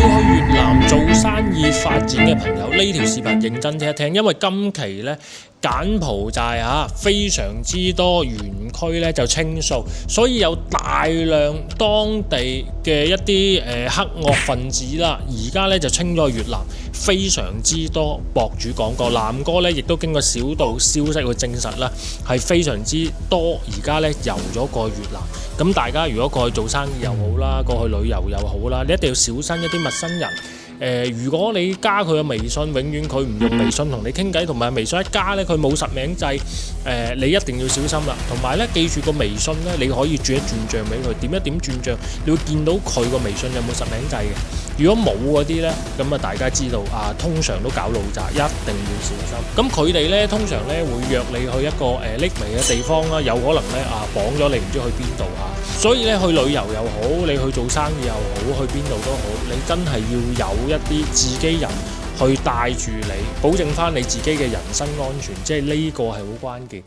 要去越南做生意發展嘅朋友，呢條視頻認真聽一聽，因為今期呢，柬埔寨非常之多園區呢就清數，所以有大量當地嘅一啲黑惡分子啦，而家呢就清咗去越南，非常之多。博主講過，南哥呢亦都經過小道消息去證實啦，係非常之多，而家呢遊咗過去越南。咁大家如果過去做生意又好啦，過去旅遊又好啦，你一定要小心一啲陌生人。如果你加佢嘅微信，永遠佢唔用微信同你傾偈，同埋微信一加呢，佢冇實名制，你一定要小心啦。同埋呢，記住個微信呢，你可以轉一轉帳俾佢，點一點轉帳，你會見到佢個微信有冇實名制嘅。如果冇嗰啲呢，咁大家知道通常都搞路詐，一定要小心。咁佢哋呢，通常呢會約你去一個匿名嘅地方啦，有可能呢綁咗你唔知去邊度所以呢，去旅遊又好，你去做生意又好，去邊度都好，你真係要有一啲自己人去帶住你，保證翻你自己嘅人身安全，即係呢個係好關鍵。